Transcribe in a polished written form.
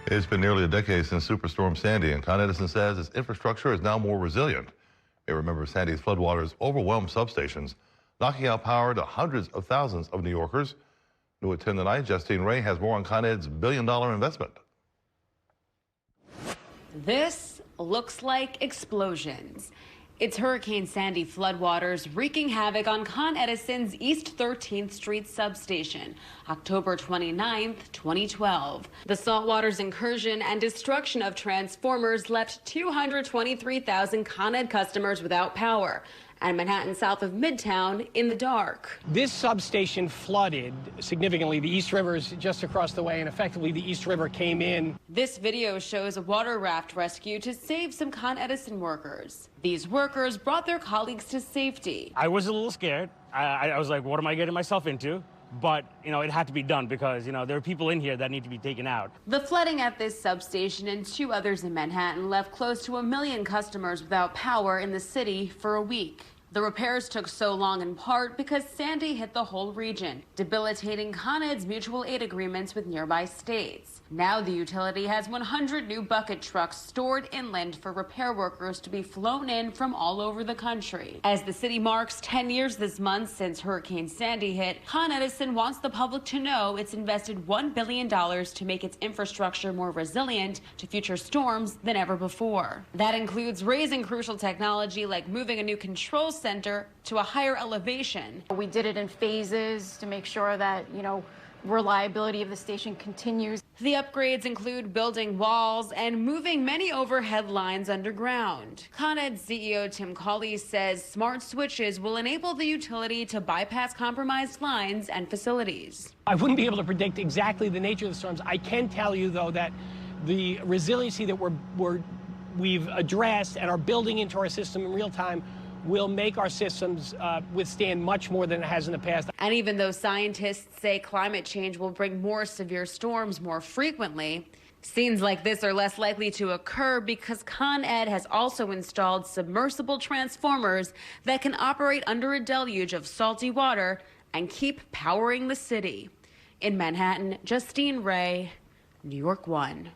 It's been nearly a decade since Superstorm Sandy, and Con Edison says its infrastructure is now more resilient. They remember Sandy's floodwaters overwhelmed substations, knocking out power to hundreds of thousands of New Yorkers. New at 10 tonight, Justine Ray has more on Con Ed's billion-dollar investment. This looks like explosions. It's Hurricane Sandy floodwaters wreaking havoc on Con Edison's East 13th Street substation, October 29th, 2012. The saltwater's incursion and destruction of transformers left 223,000 Con Ed customers without power, and Manhattan south of Midtown in the dark. This substation flooded significantly. The East River is just across the way, and effectively the East River came in. This video shows a water raft rescue to save some Con Edison workers. These workers brought their colleagues to safety. I was a little scared. I was like, what am I getting myself into? But, it had to be done because, there are people in here that need to be taken out. The flooding at this substation and two others in Manhattan left close to 1 million customers without power in the city for a week. The repairs took so long in part because Sandy hit the whole region, debilitating Con Ed's mutual aid agreements with nearby states. Now the utility has 100 new bucket trucks stored inland for repair workers to be flown in from all over the country. As the city marks 10 years this month since Hurricane Sandy hit, Con Edison wants the public to know it's invested $1 billion to make its infrastructure more resilient to future storms than ever before. That includes raising crucial technology like moving a new control center to a higher elevation. We did it in phases to make sure that, reliability of the station continues. The upgrades include building walls and moving many overhead lines underground. Con Ed CEO Tim Cawley says smart switches will enable the utility to bypass compromised lines and facilities. I wouldn't be able to predict exactly the nature of the storms. I can tell you, though, that the resiliency that we've addressed and are building into our system in real time will make our systems withstand much more than it has in the past. And even though scientists say climate change will bring more severe storms more frequently, scenes like this are less likely to occur because Con Ed has also installed submersible transformers that can operate under a deluge of salty water and keep powering the city. In Manhattan, Justine Ray, New York 1.